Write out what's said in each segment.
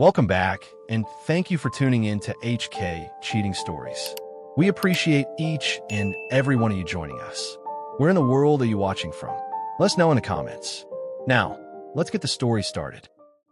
Welcome back, and thank you for tuning in to HK Cheating Stories. We appreciate each and every one of you joining us. Where in the world are you watching from? Let us know in the comments. Now, let's get the story started.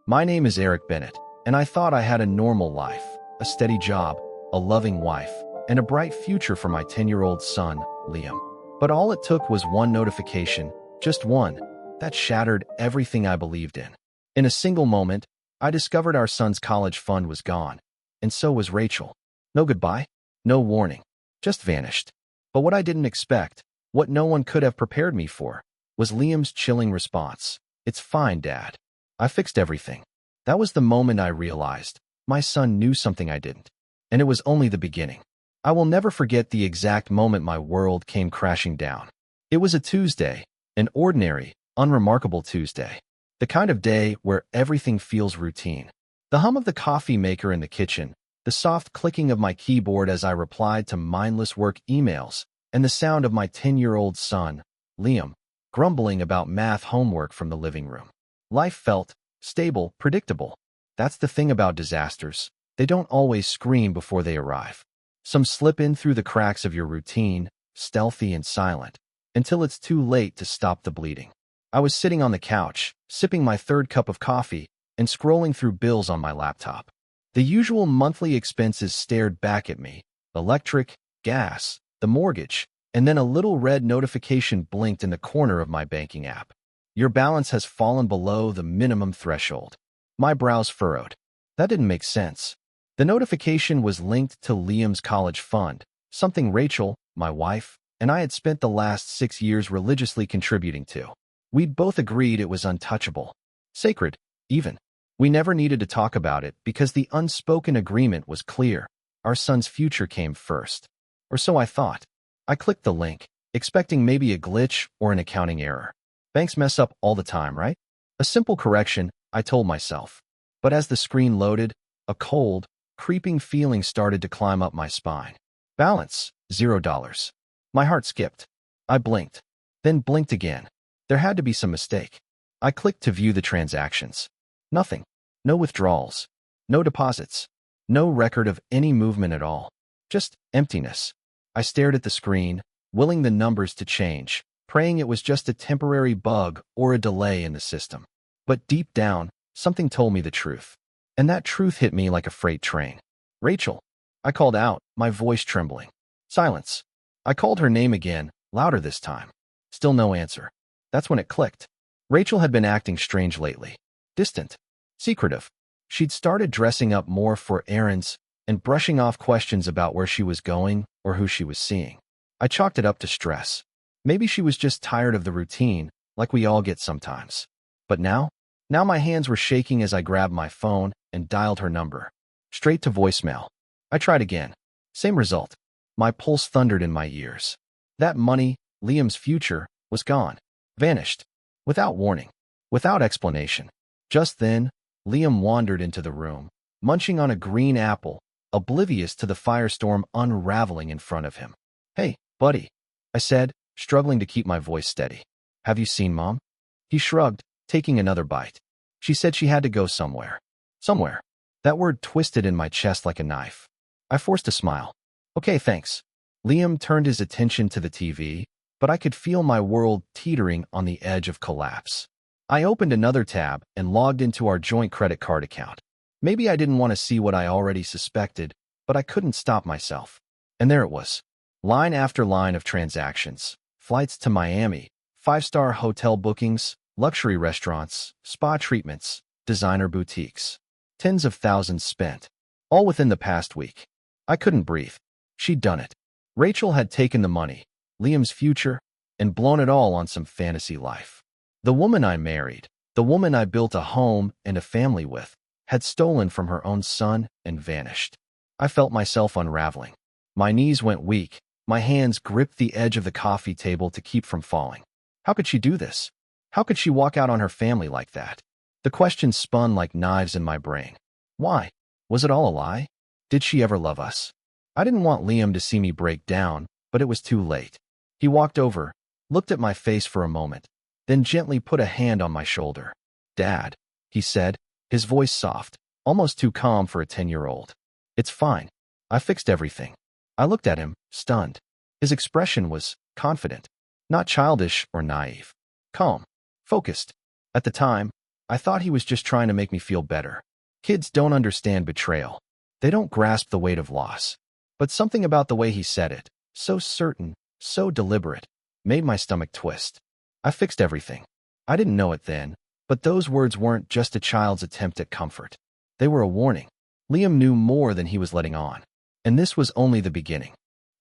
My name is Eric Bennett, and I thought I had a normal life, a steady job, a loving wife, and a bright future for my 10-year-old son, Liam. But all it took was one notification, just one, that shattered everything I believed in. In a single moment, I discovered our son's college fund was gone, and so was Rachel. No goodbye, no warning, just vanished. But what I didn't expect, what no one could have prepared me for, was Liam's chilling response. "It's fine, Dad. I fixed everything." That was the moment I realized my son knew something I didn't, and it was only the beginning. I will never forget the exact moment my world came crashing down. It was a Tuesday, an ordinary, unremarkable Tuesday. The kind of day where everything feels routine. The hum of the coffee maker in the kitchen, the soft clicking of my keyboard as I replied to mindless work emails, and the sound of my 10-year-old son, Liam, grumbling about math homework from the living room. Life felt stable, predictable. That's the thing about disasters. They don't always scream before they arrive. Some slip in through the cracks of your routine, stealthy and silent, until it's too late to stop the bleeding. I was sitting on the couch, sipping my third cup of coffee, and scrolling through bills on my laptop. The usual monthly expenses stared back at me: electric, gas, the mortgage, and then a little red notification blinked in the corner of my banking app. "Your balance has fallen below the minimum threshold." My brows furrowed. That didn't make sense. The notification was linked to Liam's college fund, something Rachel, my wife, and I had spent the last 6 years religiously contributing to. We'd both agreed it was untouchable. Sacred, even. We never needed to talk about it because the unspoken agreement was clear. Our son's future came first. Or so I thought. I clicked the link, expecting maybe a glitch or an accounting error. Banks mess up all the time, right? A simple correction, I told myself. But as the screen loaded, a cold, creeping feeling started to climb up my spine. Balance, $0. My heart skipped. I blinked, then blinked again. There had to be some mistake. I clicked to view the transactions. Nothing. No withdrawals. No deposits. No record of any movement at all. Just emptiness. I stared at the screen, willing the numbers to change, praying it was just a temporary bug or a delay in the system. But deep down, something told me the truth. And that truth hit me like a freight train. "Rachel." I called out, my voice trembling. Silence. I called her name again, louder this time. Still no answer. That's when it clicked. Rachel had been acting strange lately. Distant. Secretive. She'd started dressing up more for errands and brushing off questions about where she was going or who she was seeing. I chalked it up to stress. Maybe she was just tired of the routine, like we all get sometimes. But now my hands were shaking as I grabbed my phone and dialed her number. Straight to voicemail. I tried again. Same result. My pulse thundered in my ears. That money, Liam's future, was gone. Vanished. Without warning. Without explanation. Just then, Liam wandered into the room, munching on a green apple, oblivious to the firestorm unraveling in front of him. "Hey, buddy," I said, struggling to keep my voice steady. "Have you seen Mom?" He shrugged, taking another bite. "She said she had to go somewhere." Somewhere. That word twisted in my chest like a knife. I forced a smile. "Okay, thanks." Liam turned his attention to the TV, but I could feel my world teetering on the edge of collapse. I opened another tab and logged into our joint credit card account. Maybe I didn't want to see what I already suspected, but I couldn't stop myself. And there it was. Line after line of transactions. Flights to Miami, 5-star hotel bookings, luxury restaurants, spa treatments, designer boutiques. Tens of thousands spent. All within the past week. I couldn't breathe. She'd done it. Rachel had taken the money, Liam's future, and blown it all on some fantasy life. The woman I married, the woman I built a home and a family with, had stolen from her own son and vanished. I felt myself unraveling. My knees went weak. My hands gripped the edge of the coffee table to keep from falling. How could she do this? How could she walk out on her family like that? The questions spun like knives in my brain. Why? Was it all a lie? Did she ever love us? I didn't want Liam to see me break down, but it was too late. He walked over, looked at my face for a moment, then gently put a hand on my shoulder. "Dad," he said, his voice soft, almost too calm for a 10-year-old. It's fine. I fixed everything. I looked at him, stunned. His expression was confident, not childish or naive. Calm, focused. At the time, I thought he was just trying to make me feel better. Kids don't understand betrayal. They don't grasp the weight of loss. But something about the way he said it, so certain, so deliberate, made my stomach twist. I fixed everything. I didn't know it then, but those words weren't just a child's attempt at comfort. They were a warning. Liam knew more than he was letting on. And this was only the beginning.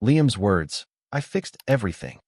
Liam's words, "I fixed everything,"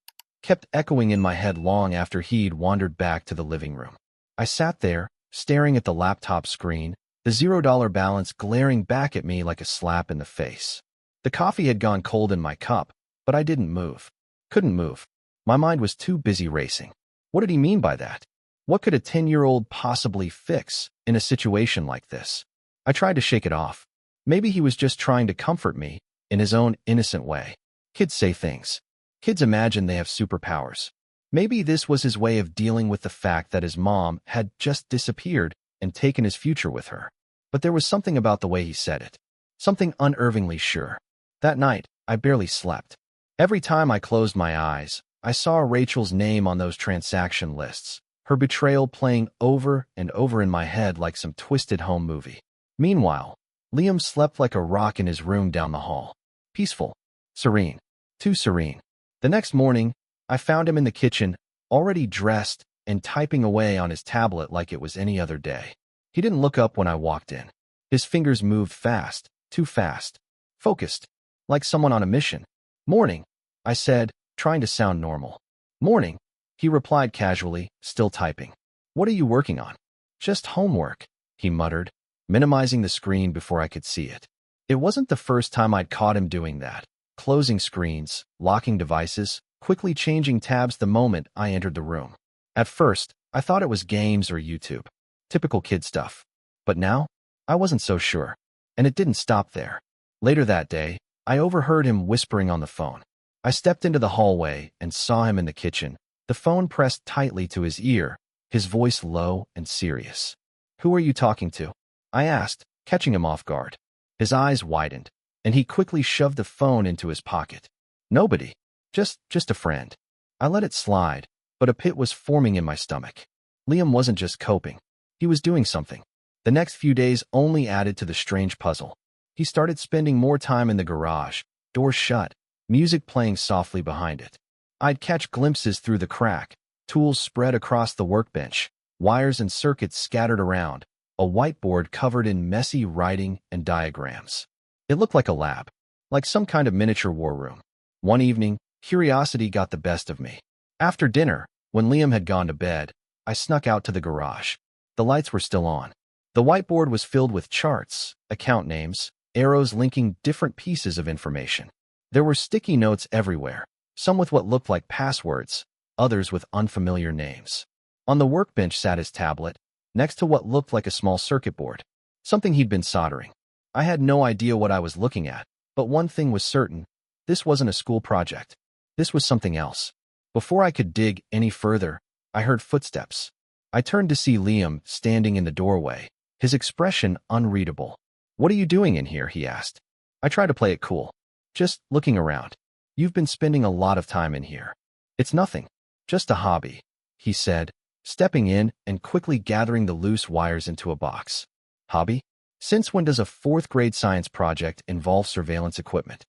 kept echoing in my head long after he'd wandered back to the living room. I sat there, staring at the laptop screen, the $0 balance glaring back at me like a slap in the face. The coffee had gone cold in my cup, but I didn't move. Couldn't move. My mind was too busy racing. What did he mean by that? What could a 10-year-old possibly fix in a situation like this? I tried to shake it off. Maybe he was just trying to comfort me in his own innocent way. Kids say things. Kids imagine they have superpowers. Maybe this was his way of dealing with the fact that his mom had just disappeared and taken his future with her. But there was something about the way he said it. Something unnervingly sure. That night, I barely slept. Every time I closed my eyes, I saw Rachel's name on those transaction lists, her betrayal playing over and over in my head like some twisted home movie. Meanwhile, Liam slept like a rock in his room down the hall. Peaceful. Serene. Too serene. The next morning, I found him in the kitchen, already dressed and typing away on his tablet like it was any other day. He didn't look up when I walked in. His fingers moved fast, too fast. Focused. Like someone on a mission. "Morning," I said, trying to sound normal. "Morning," he replied casually, still typing. "What are you working on?" "Just homework," he muttered, minimizing the screen before I could see it. It wasn't the first time I'd caught him doing that, closing screens, locking devices, quickly changing tabs the moment I entered the room. At first, I thought it was games or YouTube. Typical kid stuff. But now, I wasn't so sure. And it didn't stop there. Later that day, I overheard him whispering on the phone. I stepped into the hallway and saw him in the kitchen, the phone pressed tightly to his ear, his voice low and serious. "Who are you talking to?" I asked, catching him off guard. His eyes widened, and he quickly shoved the phone into his pocket. "Nobody. Just a friend." I let it slide, but a pit was forming in my stomach. Liam wasn't just coping. He was doing something. The next few days only added to the strange puzzle. He started spending more time in the garage, doors shut, music playing softly behind it. I'd catch glimpses through the crack, tools spread across the workbench, wires and circuits scattered around, a whiteboard covered in messy writing and diagrams. It looked like a lab, like some kind of miniature war room. One evening, curiosity got the best of me. After dinner, when Liam had gone to bed, I snuck out to the garage. The lights were still on. The whiteboard was filled with charts, account names, arrows linking different pieces of information. There were sticky notes everywhere, some with what looked like passwords, others with unfamiliar names. On the workbench sat his tablet, next to what looked like a small circuit board, something he'd been soldering. I had no idea what I was looking at, but one thing was certain. This wasn't a school project. This was something else. Before I could dig any further, I heard footsteps. I turned to see Liam standing in the doorway, his expression unreadable. "What are you doing in here?" he asked. I tried to play it cool. "Just looking around. You've been spending a lot of time in here." "It's nothing. Just a hobby," he said, stepping in and quickly gathering the loose wires into a box. "Hobby? Since when does a fourth-grade science project involve surveillance equipment?"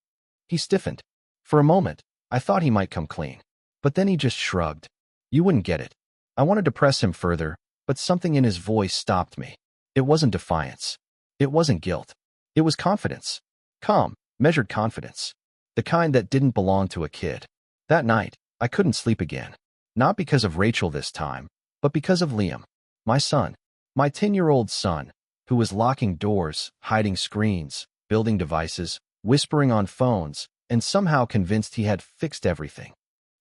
He stiffened. For a moment, I thought he might come clean. But then he just shrugged. "You wouldn't get it." I wanted to press him further, but something in his voice stopped me. It wasn't defiance. It wasn't guilt. It was confidence. Calm, measured confidence. The kind that didn't belong to a kid. That night, I couldn't sleep again. Not because of Rachel this time, but because of Liam. My son. My 10-year-old son, who was locking doors, hiding screens, building devices, whispering on phones, and somehow convinced he had fixed everything.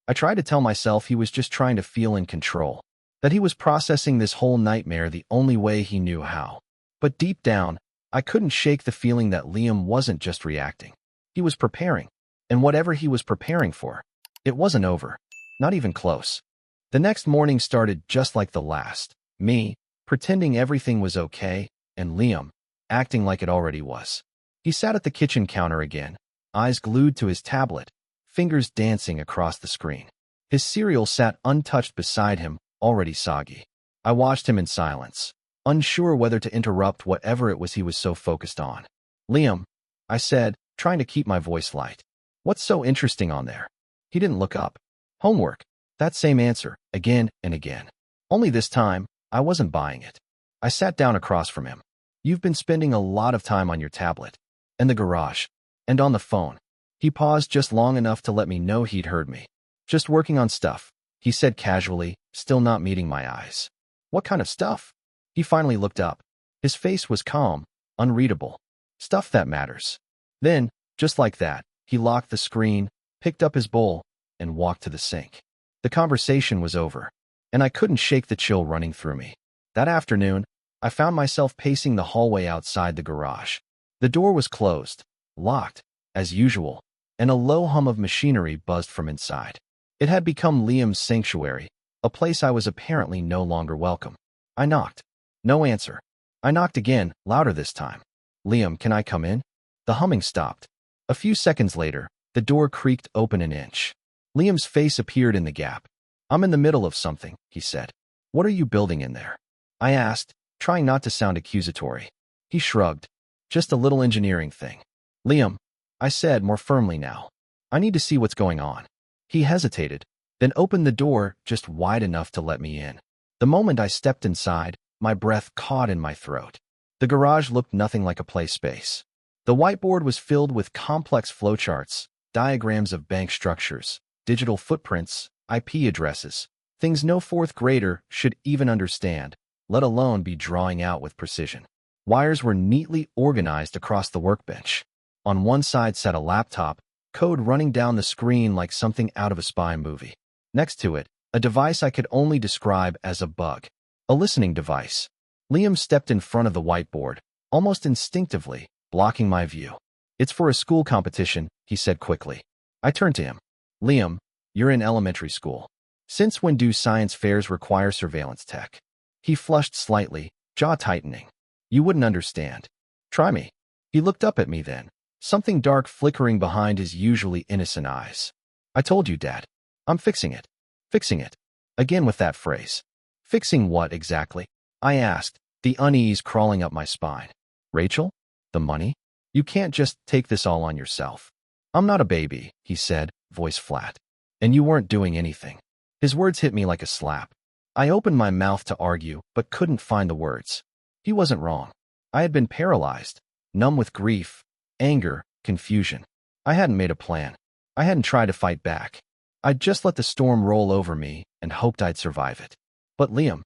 I tried to tell myself he was just trying to feel in control, that he was processing this whole nightmare the only way he knew how. But deep down, I couldn't shake the feeling that Liam wasn't just reacting. He was preparing, and whatever he was preparing for, it wasn't over, not even close. The next morning started just like the last, me, pretending everything was okay, and Liam, acting like it already was. He sat at the kitchen counter again, eyes glued to his tablet, fingers dancing across the screen. His cereal sat untouched beside him, already soggy. I watched him in silence, unsure whether to interrupt whatever it was he was so focused on. "Liam," I said, trying to keep my voice light. "What's so interesting on there?" He didn't look up. "Homework." That same answer, again and again. Only this time, I wasn't buying it. I sat down across from him. "You've been spending a lot of time on your tablet, and the garage, and on the phone." He paused just long enough to let me know he'd heard me. "Just working on stuff," he said casually, still not meeting my eyes. "What kind of stuff?" He finally looked up. His face was calm, unreadable. "Stuff that matters." Then, just like that, he locked the screen, picked up his bowl, and walked to the sink. The conversation was over, and I couldn't shake the chill running through me. That afternoon, I found myself pacing the hallway outside the garage. The door was closed, locked, as usual, and a low hum of machinery buzzed from inside. It had become Liam's sanctuary, a place I was apparently no longer welcome. I knocked. No answer. I knocked again, louder this time. "Liam, can I come in?" The humming stopped. A few seconds later, the door creaked open an inch. Liam's face appeared in the gap. "I'm in the middle of something," he said. "What are you building in there?" I asked, trying not to sound accusatory. He shrugged. "Just a little engineering thing." "Liam," I said more firmly now. "I need to see what's going on." He hesitated, then opened the door just wide enough to let me in. The moment I stepped inside, my breath caught in my throat. The garage looked nothing like a play space. The whiteboard was filled with complex flowcharts, diagrams of bank structures, digital footprints, IP addresses, things no fourth grader should even understand, let alone be drawing out with precision. Wires were neatly organized across the workbench. On one side sat a laptop, code running down the screen like something out of a spy movie. Next to it, a device I could only describe as a bug. A listening device. Liam stepped in front of the whiteboard, almost instinctively, blocking my view. "It's for a school competition," he said quickly. I turned to him. "Liam, you're in elementary school. Since when do science fairs require surveillance tech?" He flushed slightly, jaw tightening. "You wouldn't understand. Try me." He looked up at me then, something dark flickering behind his usually innocent eyes. "I told you, Dad. I'm fixing it." Fixing it. Again with that phrase. Fixing what exactly? I asked, the unease crawling up my spine. "Rachel? The money? You can't just take this all on yourself." "I'm not a baby," he said, voice flat. "And you weren't doing anything." His words hit me like a slap. I opened my mouth to argue, but couldn't find the words. He wasn't wrong. I had been paralyzed, numb with grief, anger, confusion. I hadn't made a plan. I hadn't tried to fight back. I'd just let the storm roll over me and hoped I'd survive it. But Liam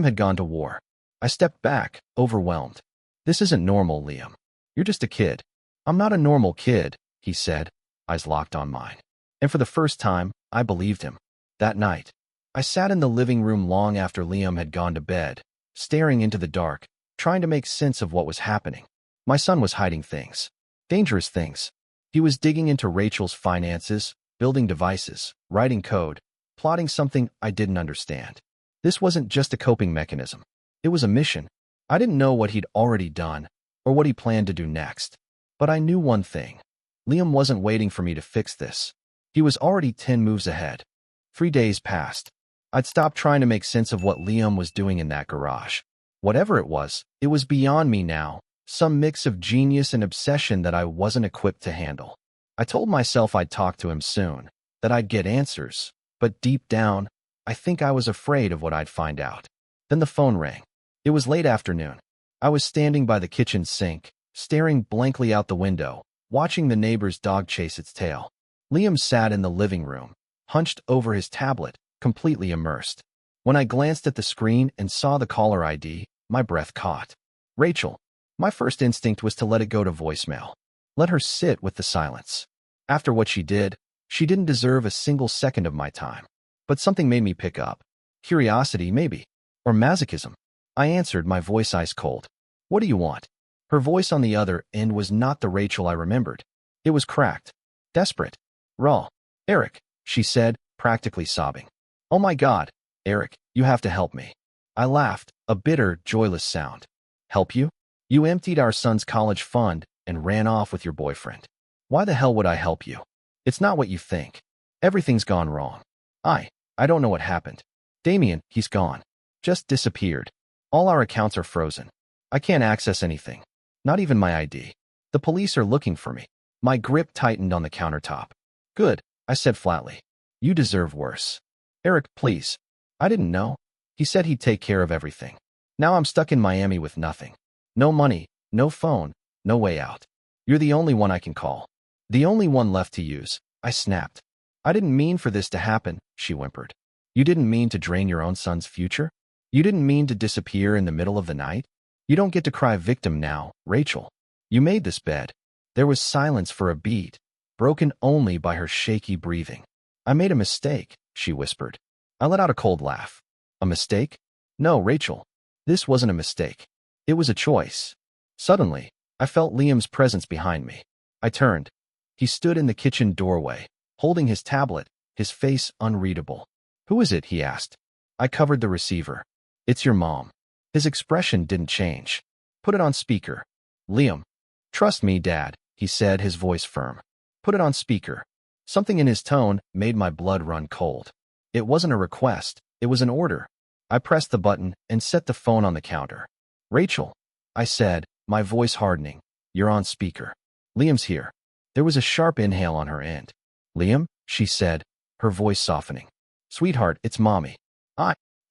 had gone to war. I stepped back, overwhelmed. "This isn't normal, Liam. You're just a kid." "I'm not a normal kid," he said, eyes locked on mine. And for the first time, I believed him. That night, I sat in the living room long after Liam had gone to bed, staring into the dark, trying to make sense of what was happening. My son was hiding things. Dangerous things. He was digging into Rachel's finances, building devices, writing code, plotting something I didn't understand. This wasn't just a coping mechanism. It was a mission. I didn't know what he'd already done, or what he planned to do next. But I knew one thing. Liam wasn't waiting for me to fix this. He was already 10 moves ahead. 3 days passed. I'd stopped trying to make sense of what Liam was doing in that garage. Whatever it was beyond me now, some mix of genius and obsession that I wasn't equipped to handle. I told myself I'd talk to him soon, that I'd get answers, but deep down, I think I was afraid of what I'd find out. Then the phone rang. It was late afternoon. I was standing by the kitchen sink, staring blankly out the window, watching the neighbor's dog chase its tail. Liam sat in the living room, hunched over his tablet, completely immersed. When I glanced at the screen and saw the caller ID, my breath caught. Rachel. My first instinct was to let it go to voicemail. Let her sit with the silence. After what she didn't deserve a single second of my time. But something made me pick up. Curiosity, maybe. Or masochism. I answered, my voice ice cold. "What do you want?" Her voice on the other end was not the Rachel I remembered. It was cracked. Desperate. Raw. "Eric," she said, practically sobbing. "Oh my God, Eric, you have to help me." I laughed, a bitter, joyless sound. "Help you?" You emptied our son's college fund and ran off with your boyfriend. Why the hell would I help you? It's not what you think. Everything's gone wrong. I don't know what happened. Damien, he's gone. Just disappeared. All our accounts are frozen. I can't access anything. Not even my ID. The police are looking for me. My grip tightened on the countertop. Good, I said flatly. You deserve worse. Eric, please. I didn't know. He said he'd take care of everything. Now I'm stuck in Miami with nothing. No money, no phone, no way out. You're the only one I can call. The only one left to use, I snapped. I didn't mean for this to happen, she whimpered. You didn't mean to drain your own son's future? You didn't mean to disappear in the middle of the night? You don't get to cry victim now, Rachel. You made this bed. There was silence for a beat, broken only by her shaky breathing. I made a mistake, she whispered. I let out a cold laugh. A mistake? No, Rachel. This wasn't a mistake. It was a choice. Suddenly, I felt Liam's presence behind me. I turned. He stood in the kitchen doorway, holding his tablet, his face unreadable. Who is it? He asked. I covered the receiver. It's your mom. His expression didn't change. Put it on speaker. Liam. Trust me, Dad, he said, his voice firm. Put it on speaker. Something in his tone made my blood run cold. It wasn't a request. It was an order. I pressed the button and set the phone on the counter. Rachel, I said, my voice hardening. You're on speaker. Liam's here. There was a sharp inhale on her end. Liam, she said, her voice softening. Sweetheart, it's Mommy.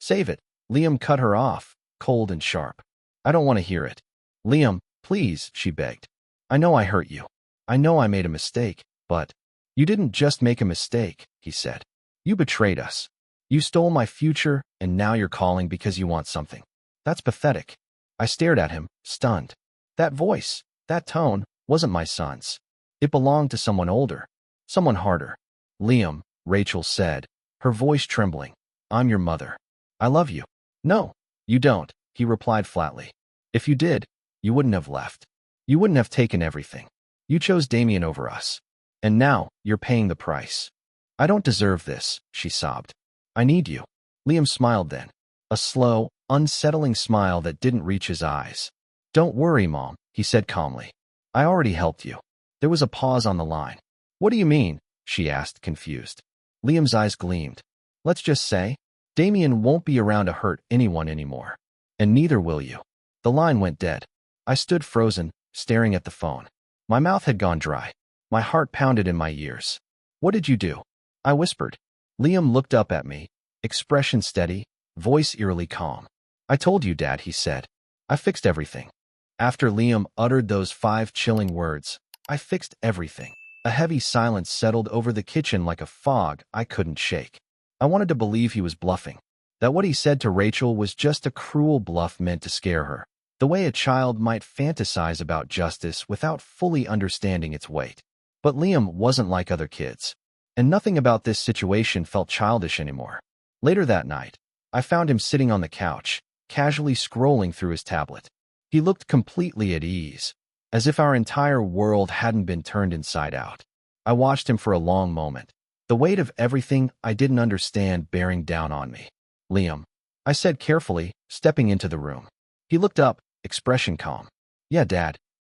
Save it. Liam cut her off, cold and sharp. I don't want to hear it. Liam, please, she begged. I know I hurt you. I know I made a mistake, but you didn't just make a mistake, he said. You betrayed us. You stole my future, and now you're calling because you want something. That's pathetic. I stared at him, stunned. That voice, that tone, wasn't my son's. It belonged to someone older, someone harder. Liam, Rachel said, her voice trembling. I'm your mother. I love you. No, you don't, he replied flatly. If you did, you wouldn't have left. You wouldn't have taken everything. You chose Damien over us. And now, you're paying the price. I don't deserve this, she sobbed. I need you. Liam smiled then. A slow, unsettling smile that didn't reach his eyes. Don't worry, Mom, he said calmly. I already helped you. There was a pause on the line. What do you mean? She asked, confused. Liam's eyes gleamed. Let's just say, Damien won't be around to hurt anyone anymore. And neither will you. The line went dead. I stood frozen, staring at the phone. My mouth had gone dry. My heart pounded in my ears. What did you do? I whispered. Liam looked up at me, expression steady, voice eerily calm. I told you, Dad, he said. I fixed everything. After Liam uttered those 5 chilling words, I fixed everything. A heavy silence settled over the kitchen like a fog I couldn't shake. I wanted to believe he was bluffing, that what he said to Rachel was just a cruel bluff meant to scare her, the way a child might fantasize about justice without fully understanding its weight. But Liam wasn't like other kids, and nothing about this situation felt childish anymore. Later that night, I found him sitting on the couch, casually scrolling through his tablet. He looked completely at ease, as if our entire world hadn't been turned inside out. I watched him for a long moment, the weight of everything I didn't understand bearing down on me. Liam, I said carefully, stepping into the room. He looked up, expression calm. Yeah, Dad.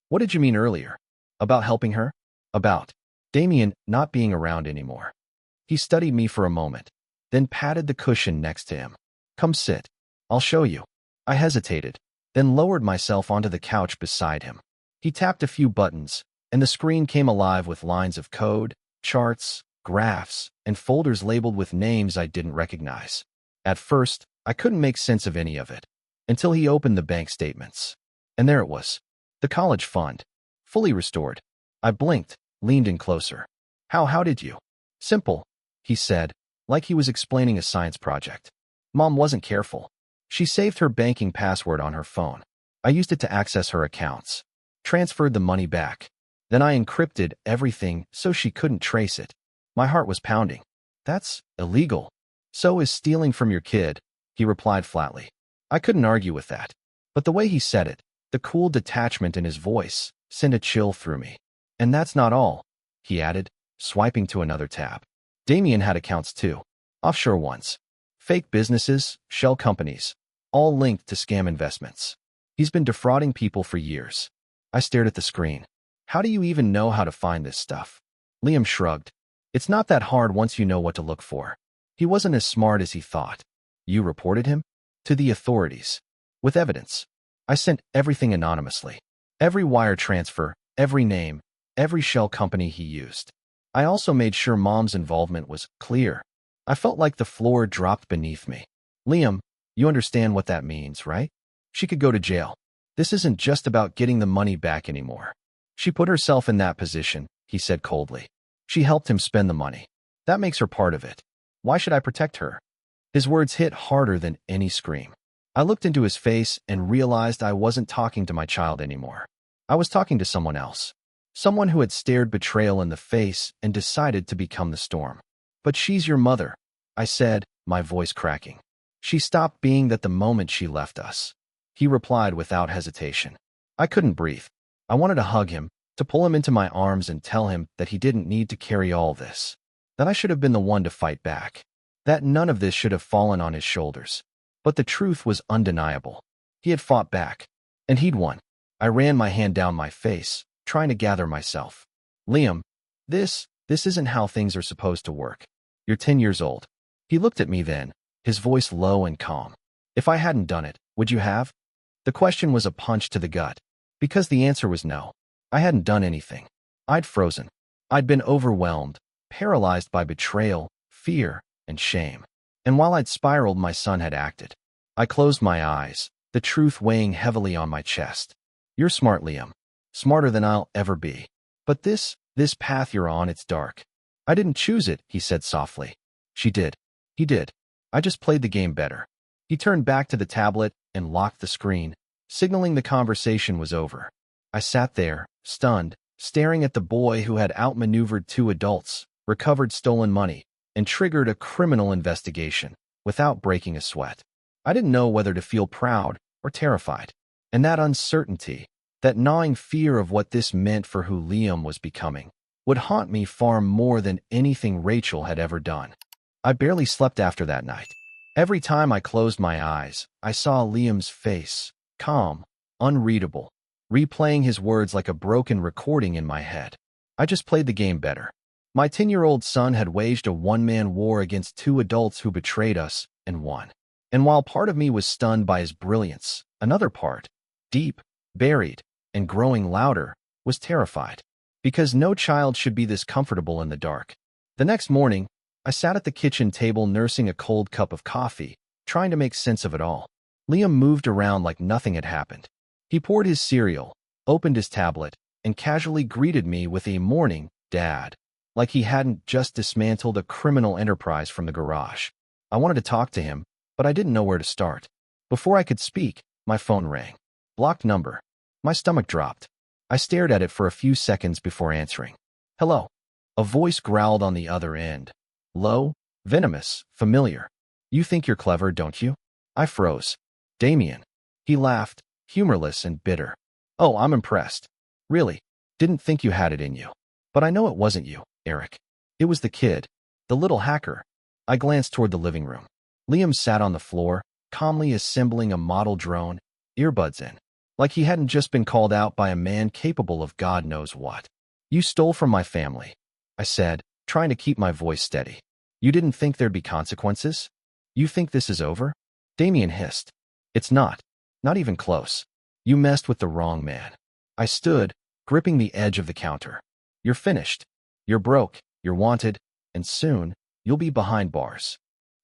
What did you mean earlier? About helping her? About Damien not being around anymore. He studied me for a moment, then patted the cushion next to him. Come sit. I'll show you. I hesitated, then lowered myself onto the couch beside him. He tapped a few buttons, and the screen came alive with lines of code, charts, graphs, and folders labeled with names I didn't recognize. At first, I couldn't make sense of any of it, until he opened the bank statements. And there it was. The college fund. Fully restored. I blinked, leaned in closer. How did you? Simple, he said, like he was explaining a science project. Mom wasn't careful. She saved her banking password on her phone. I used it to access her accounts. Transferred the money back. Then I encrypted everything so she couldn't trace it. My heart was pounding. That's illegal. So is stealing from your kid, he replied flatly. I couldn't argue with that. But the way he said it, the cool detachment in his voice, sent a chill through me. And that's not all, he added, swiping to another tab. Damien had accounts too. Offshore ones. Fake businesses, shell companies, all linked to scam investments. He's been defrauding people for years. I stared at the screen. How do you even know how to find this stuff? Liam shrugged. It's not that hard once you know what to look for. He wasn't as smart as he thought. You reported him? To the authorities. With evidence. I sent everything anonymously. Every wire transfer, every name, every shell company he used. I also made sure Mom's involvement was clear. I felt like the floor dropped beneath me. Liam, you understand what that means, right? She could go to jail. This isn't just about getting the money back anymore. She put herself in that position, he said coldly. She helped him spend the money. That makes her part of it. Why should I protect her? His words hit harder than any scream. I looked into his face and realized I wasn't talking to my child anymore. I was talking to someone else. Someone who had stared betrayal in the face and decided to become the storm. But she's your mother, I said, my voice cracking. She stopped being that the moment she left us. He replied without hesitation. I couldn't breathe. I wanted to hug him, to pull him into my arms and tell him that he didn't need to carry all this. That I should have been the one to fight back. That none of this should have fallen on his shoulders. But the truth was undeniable. He had fought back. And he'd won. I ran my hand down my face, trying to gather myself. Liam, this isn't how things are supposed to work. You're 10 years old. He looked at me then, his voice low and calm. If I hadn't done it, would you have? The question was a punch to the gut. Because the answer was no. I hadn't done anything. I'd frozen. I'd been overwhelmed, paralyzed by betrayal, fear, and shame. And while I'd spiraled, my son had acted. I closed my eyes, the truth weighing heavily on my chest. You're smart, Liam. Smarter than I'll ever be. But this path you're on, it's dark. I didn't choose it, he said softly. She did. He did. I just played the game better. He turned back to the tablet and locked the screen, signaling the conversation was over. I sat there, stunned, staring at the boy who had outmaneuvered 2 adults, recovered stolen money, and triggered a criminal investigation without breaking a sweat. I didn't know whether to feel proud or terrified. And that uncertainty, that gnawing fear of what this meant for who Liam was becoming, would haunt me far more than anything Rachel had ever done. I barely slept after that night. Every time I closed my eyes, I saw Liam's face, calm, unreadable, replaying his words like a broken recording in my head. I just played the game better. My 10-year-old son had waged a one-man war against 2 adults who betrayed us and won. And while part of me was stunned by his brilliance, another part, deep, buried, and growing louder, was terrified. Because no child should be this comfortable in the dark. The next morning, I sat at the kitchen table nursing a cold cup of coffee, trying to make sense of it all. Liam moved around like nothing had happened. He poured his cereal, opened his tablet, and casually greeted me with a "Morning, Dad," like he hadn't just dismantled a criminal enterprise from the garage. I wanted to talk to him, but I didn't know where to start. Before I could speak, my phone rang. Blocked number. My stomach dropped. I stared at it for a few seconds before answering. Hello. A voice growled on the other end. Low, venomous, familiar. You think you're clever, don't you? I froze. Damien. He laughed, humorless and bitter. Oh, I'm impressed. Really. Didn't think you had it in you. But I know it wasn't you, Eric. It was the kid. The little hacker. I glanced toward the living room. Liam sat on the floor, calmly assembling a model drone, earbuds in. Like he hadn't just been called out by a man capable of God knows what. You stole from my family, I said, trying to keep my voice steady. You didn't think there'd be consequences? You think this is over? Damien hissed. It's not. Not even close. You messed with the wrong man. I stood, gripping the edge of the counter. You're finished. You're broke, you're wanted, and soon, you'll be behind bars.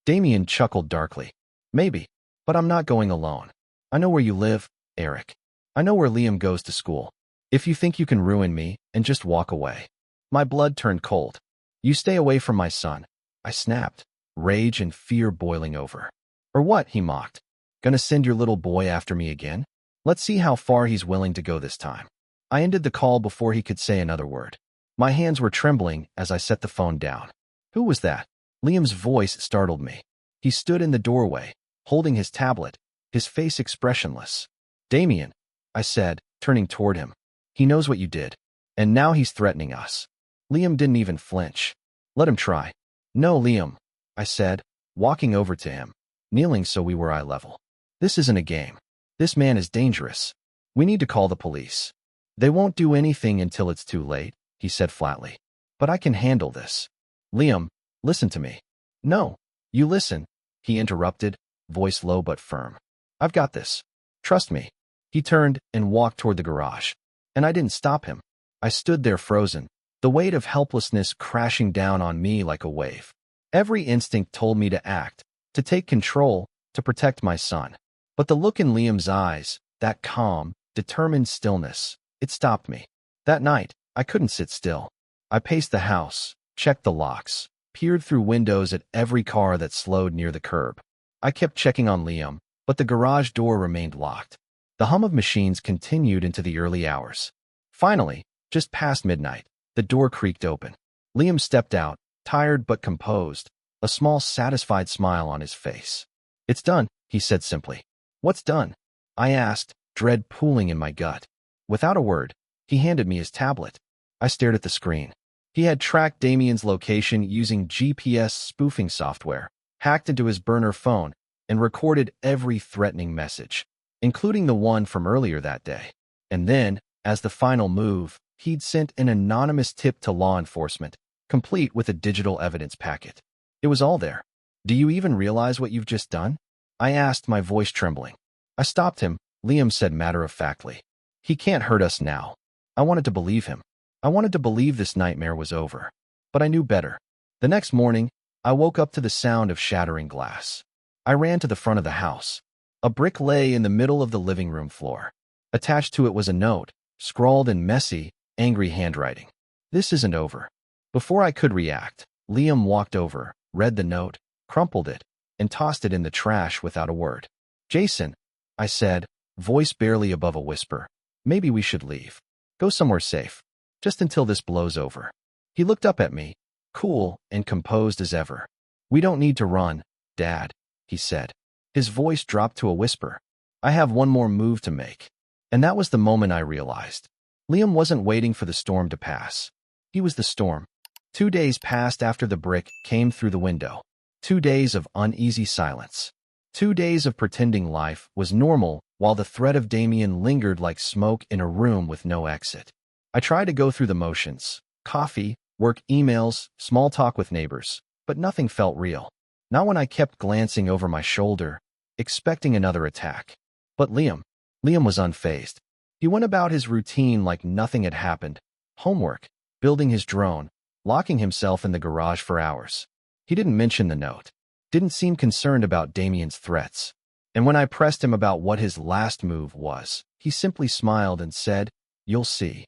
Damien chuckled darkly. Maybe, but I'm not going alone. I know where you live, Eric. I know where Liam goes to school. If you think you can ruin me and just walk away. My blood turned cold. You stay away from my son. I snapped, rage and fear boiling over. Or what, he mocked. Gonna send your little boy after me again? Let's see how far he's willing to go this time. I ended the call before he could say another word. My hands were trembling as I set the phone down. Who was that? Liam's voice startled me. He stood in the doorway, holding his tablet, his face expressionless. Damien, I said, turning toward him. He knows what you did. And now he's threatening us. Liam didn't even flinch. Let him try. No, Liam, I said, walking over to him, kneeling so we were eye level. This isn't a game. This man is dangerous. We need to call the police. They won't do anything until it's too late, he said flatly. But I can handle this. Liam, listen to me. No, you listen, he interrupted, voice low but firm. I've got this. Trust me. He turned and walked toward the garage. And I didn't stop him. I stood there frozen, the weight of helplessness crashing down on me like a wave. Every instinct told me to act, to take control, to protect my son. But the look in Liam's eyes, that calm, determined stillness, it stopped me. That night, I couldn't sit still. I paced the house, checked the locks, peered through windows at every car that slowed near the curb. I kept checking on Liam, but the garage door remained locked. The hum of machines continued into the early hours. Finally, just past midnight, the door creaked open. Liam stepped out, tired but composed, a small satisfied smile on his face. It's done, he said simply. What's done? I asked, dread pooling in my gut. Without a word, he handed me his tablet. I stared at the screen. He had tracked Damien's location using GPS spoofing software, hacked into his burner phone, and recorded every threatening message, including the one from earlier that day. And then, as the final move, he'd sent an anonymous tip to law enforcement, complete with a digital evidence packet. It was all there. Do you even realize what you've just done? I asked, my voice trembling. I stopped him, Liam said matter-of-factly. He can't hurt us now. I wanted to believe him. I wanted to believe this nightmare was over. But I knew better. The next morning, I woke up to the sound of shattering glass. I ran to the front of the house. A brick lay in the middle of the living room floor. Attached to it was a note, scrawled in messy, angry handwriting. This isn't over. Before I could react, Liam walked over, read the note, crumpled it, and tossed it in the trash without a word. Jason, I said, voice barely above a whisper, maybe we should leave. Go somewhere safe. Just until this blows over. He looked up at me, cool and composed as ever. We don't need to run, Dad, he said. His voice dropped to a whisper. I have one more move to make. And that was the moment I realized. Liam wasn't waiting for the storm to pass. He was the storm. 2 days passed after the brick came through the window. 2 days of uneasy silence. 2 days of pretending life was normal while the threat of Damien lingered like smoke in a room with no exit. I tried to go through the motions. Coffee, work emails, small talk with neighbors. But nothing felt real. Not when I kept glancing over my shoulder, expecting another attack. But Liam was unfazed. He went about his routine like nothing had happened. Homework, building his drone, locking himself in the garage for hours. He didn't mention the note. Didn't seem concerned about Damien's threats. And when I pressed him about what his last move was, he simply smiled and said, "You'll see."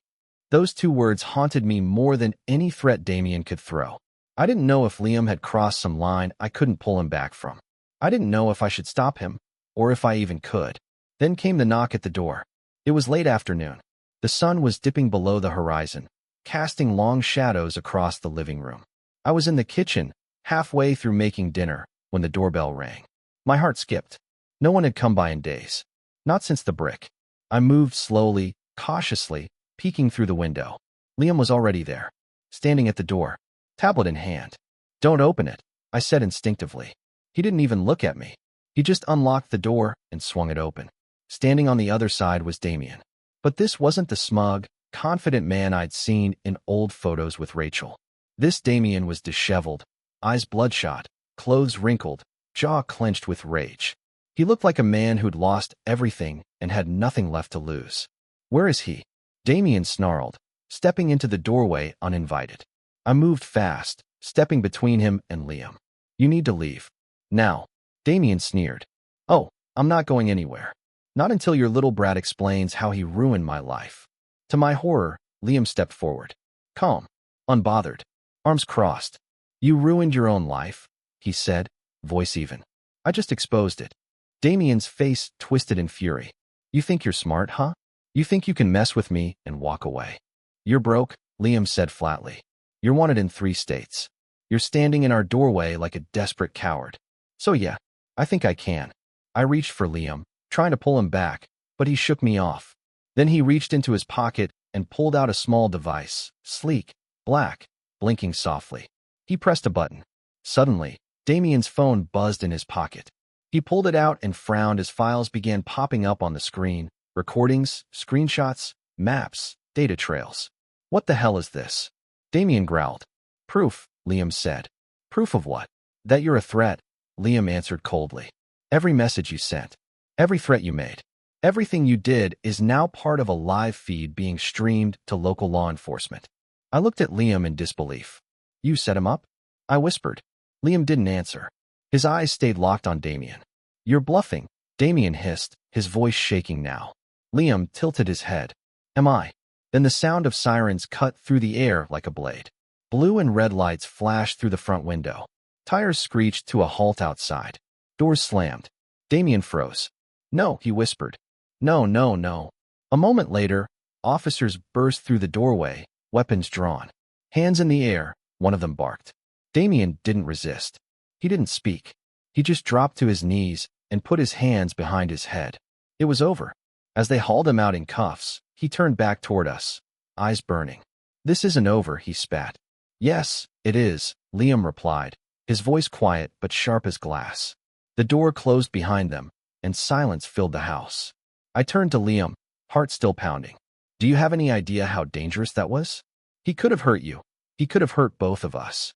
Those 2 words haunted me more than any threat Damien could throw. I didn't know if Liam had crossed some line I couldn't pull him back from. I didn't know if I should stop him, or if I even could. Then came the knock at the door. It was late afternoon. The sun was dipping below the horizon, casting long shadows across the living room. I was in the kitchen, halfway through making dinner, when the doorbell rang. My heart skipped. No one had come by in days. Not since the brick. I moved slowly, cautiously, peeking through the window. Liam was already there, standing at the door, tablet in hand. "Don't open it," I said instinctively. He didn't even look at me. He just unlocked the door and swung it open. Standing on the other side was Damien. But this wasn't the smug, confident man I'd seen in old photos with Rachel. This Damien was disheveled, eyes bloodshot, clothes wrinkled, jaw clenched with rage. He looked like a man who'd lost everything and had nothing left to lose. "Where is he?" Damien snarled, stepping into the doorway uninvited. I moved fast, stepping between him and Liam. "You need to leave. Now." Damien sneered. "Oh, I'm not going anywhere. Not until your little brat explains how he ruined my life." To my horror, Liam stepped forward. Calm, unbothered, arms crossed. "You ruined your own life," he said, voice even. "I just exposed it." Damien's face twisted in fury. "You think you're smart, huh? You think you can mess with me and walk away? You're broke," Liam said flatly. "You're wanted in 3 states. You're standing in our doorway like a desperate coward. So yeah, I think I can." I reached for Liam, trying to pull him back, but he shook me off. Then he reached into his pocket and pulled out a small device, sleek, black, blinking softly. He pressed a button. Suddenly, Damien's phone buzzed in his pocket. He pulled it out and frowned as files began popping up on the screen. Recordings, screenshots, maps, data trails. What the hell is this? Damien growled. Proof, Liam said. Proof of what? That you're a threat, Liam answered coldly. Every message you sent, every threat you made, everything you did is now part of a live feed being streamed to local law enforcement. I looked at Liam in disbelief. You set him up? I whispered. Liam didn't answer. His eyes stayed locked on Damien. You're bluffing, Damien hissed, his voice shaking now. Liam tilted his head. Am I? Then the sound of sirens cut through the air like a blade. Blue and red lights flashed through the front window. Tires screeched to a halt outside. Doors slammed. Damien froze. No, he whispered. No, no, no. A moment later, officers burst through the doorway, weapons drawn. Hands in the air, one of them barked. Damien didn't resist. He didn't speak. He just dropped to his knees and put his hands behind his head. It was over. As they hauled him out in cuffs, he turned back toward us, eyes burning. This isn't over, he spat. Yes, it is, Liam replied, his voice quiet but sharp as glass. The door closed behind them, and silence filled the house. I turned to Liam, heart still pounding. Do you have any idea how dangerous that was? He could have hurt you. He could have hurt both of us.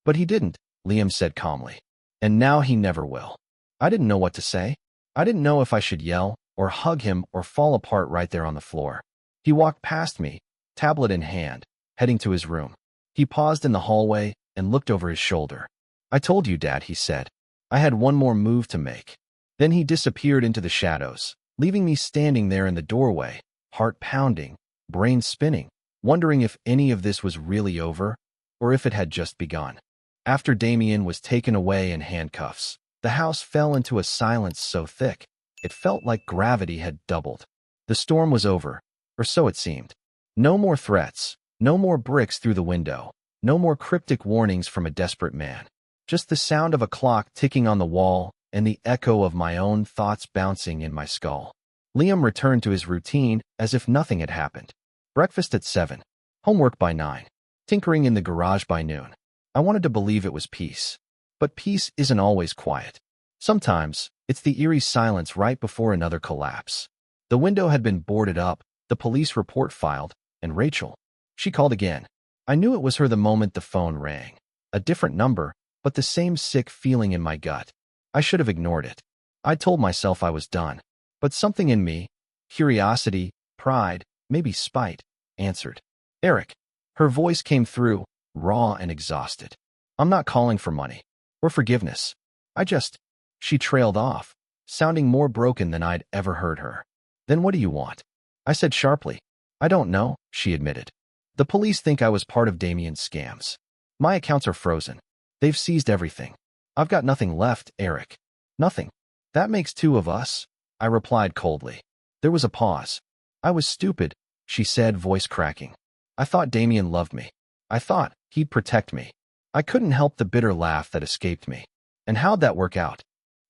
But he didn't, Liam said calmly. And now he never will. I didn't know what to say. I didn't know if I should yell, or hug him, or fall apart right there on the floor. He walked past me, tablet in hand, heading to his room. He paused in the hallway and looked over his shoulder. I told you, Dad, he said. I had one more move to make. Then he disappeared into the shadows, leaving me standing there in the doorway, heart pounding, brain spinning, wondering if any of this was really over, or if it had just begun. After Damien was taken away in handcuffs, the house fell into a silence so thick, it felt like gravity had doubled. The storm was over, or so it seemed. No more threats, no more bricks through the window, no more cryptic warnings from a desperate man. Just the sound of a clock ticking on the wall and the echo of my own thoughts bouncing in my skull. Liam returned to his routine as if nothing had happened. Breakfast at 7, homework by 9, tinkering in the garage by noon. I wanted to believe it was peace. But peace isn't always quiet. Sometimes, it's the eerie silence right before another collapse. The window had been boarded up, the police report filed, and Rachel. She called again. I knew it was her the moment the phone rang. A different number, but the same sick feeling in my gut. I should have ignored it. I told myself I was done. But something in me, curiosity, pride, maybe spite, answered. Eric. Her voice came through, raw and exhausted. I'm not calling for money or forgiveness. She trailed off, sounding more broken than I'd ever heard her. Then what do you want? I said sharply. I don't know, she admitted. The police think I was part of Damien's scams. My accounts are frozen. They've seized everything. I've got nothing left, Eric. Nothing. That makes two of us, I replied coldly. There was a pause. I was stupid, she said, voice cracking. I thought Damien loved me. I thought he'd protect me. I couldn't help the bitter laugh that escaped me. And how'd that work out?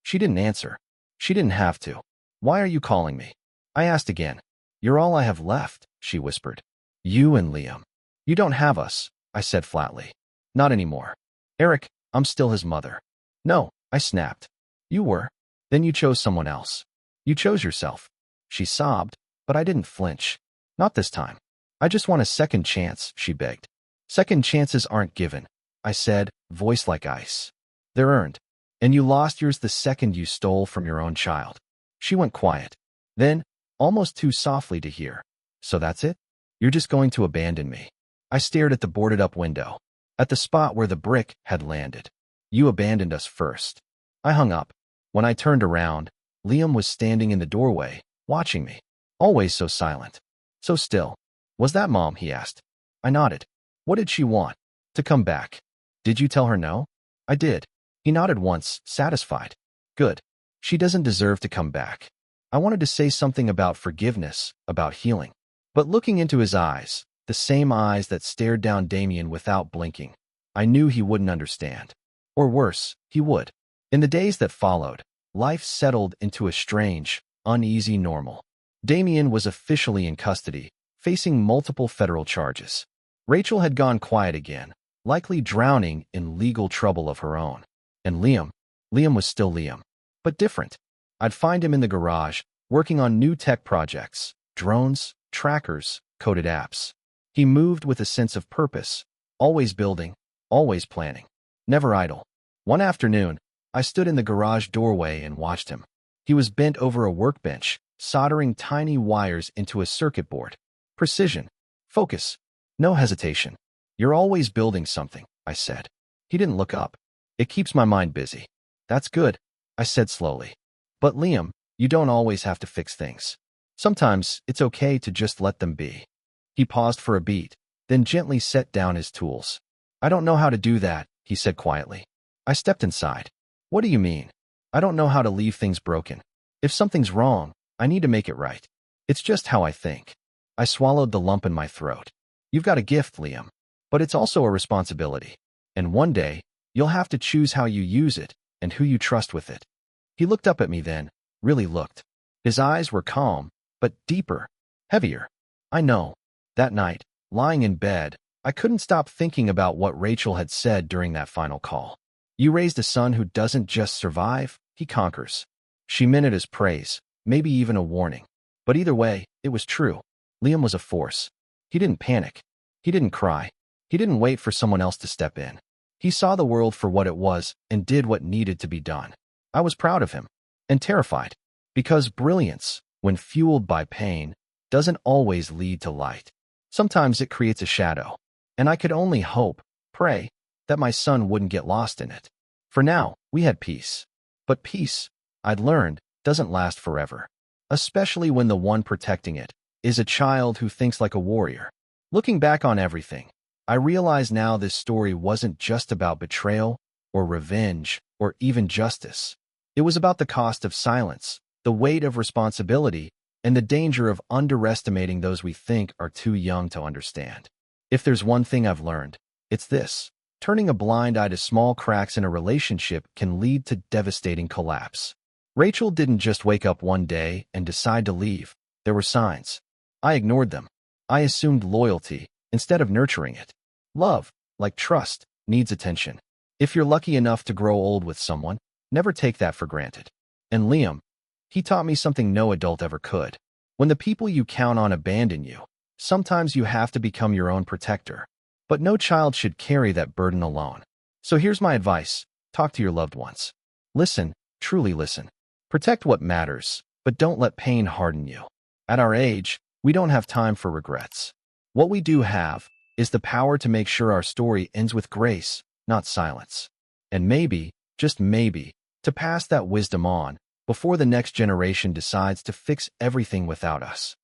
She didn't answer. She didn't have to. Why are you calling me? I asked again. You're all I have left, she whispered. You and Liam. You don't have us, I said flatly. Not anymore. Eric, I'm still his mother. No, I snapped. You were. Then you chose someone else. You chose yourself. She sobbed, but I didn't flinch. Not this time. I just want a second chance, she begged. Second chances aren't given, I said, voice like ice. They're earned. And you lost yours the second you stole from your own child. She went quiet. Then, almost too softly to hear. So that's it? You're just going to abandon me. I stared at the boarded-up window, at the spot where the brick had landed. You abandoned us first. I hung up. When I turned around, Liam was standing in the doorway, watching me. Always so silent. So still. Was that Mom? He asked. I nodded. What did she want? To come back. Did you tell her no? I did. He nodded once, satisfied. Good. She doesn't deserve to come back. I wanted to say something about forgiveness, about healing. But looking into his eyes, the same eyes that stared down Damien without blinking, I knew he wouldn't understand. Or worse, he would. In the days that followed, life settled into a strange, uneasy normal. Damien was officially in custody, facing multiple federal charges. Rachel had gone quiet again, likely drowning in legal trouble of her own. And Liam was still Liam. but different. I'd find him in the garage, working on new tech projects, drones, trackers, coded apps. He moved with a sense of purpose, always building, always planning, never idle. One afternoon, I stood in the garage doorway and watched him. He was bent over a workbench, soldering tiny wires into a circuit board. Precision. Focus. No hesitation. "You're always building something," I said. He didn't look up. "It keeps my mind busy." "That's good," I said slowly. "But Liam, you don't always have to fix things. Sometimes it's okay to just let them be." He paused for a beat, then gently set down his tools. "I don't know how to do that," he said quietly. I stepped inside. "What do you mean?" "I don't know how to leave things broken. If something's wrong, I need to make it right. It's just how I think." I swallowed the lump in my throat. "You've got a gift, Liam, but it's also a responsibility. And one day, you'll have to choose how you use it and who you trust with it." He looked up at me then, really looked. His eyes were calm, but deeper, heavier. I know. That night, lying in bed, I couldn't stop thinking about what Rachel had said during that final call. "You raised a son who doesn't just survive, he conquers." She meant it as praise, maybe even a warning. But either way, it was true. Liam was a force. He didn't panic. He didn't cry. He didn't wait for someone else to step in. He saw the world for what it was and did what needed to be done. I was proud of him and terrified, because brilliance, when fueled by pain, doesn't always lead to light. Sometimes it creates a shadow, and I could only hope, pray, that my son wouldn't get lost in it. For now, we had peace. But peace, I'd learned, doesn't last forever, especially when the one protecting it is a child who thinks like a warrior. Looking back on everything, I realize now this story wasn't just about betrayal or revenge or even justice. It was about the cost of silence, the weight of responsibility, and the danger of underestimating those we think are too young to understand. If there's one thing I've learned, it's this: turning a blind eye to small cracks in a relationship can lead to devastating collapse. Rachel didn't just wake up one day and decide to leave. There were signs. I ignored them. I assumed loyalty instead of nurturing it. Love, like trust, needs attention. If you're lucky enough to grow old with someone, never take that for granted. And Liam, he taught me something no adult ever could. When the people you count on abandon you, sometimes you have to become your own protector. But no child should carry that burden alone. So here's my advice: talk to your loved ones. Listen, truly listen. Protect what matters, but don't let pain harden you. At our age, we don't have time for regrets. What we do have is the power to make sure our story ends with grace, not silence. And maybe, just maybe, to pass that wisdom on before the next generation decides to fix everything without us.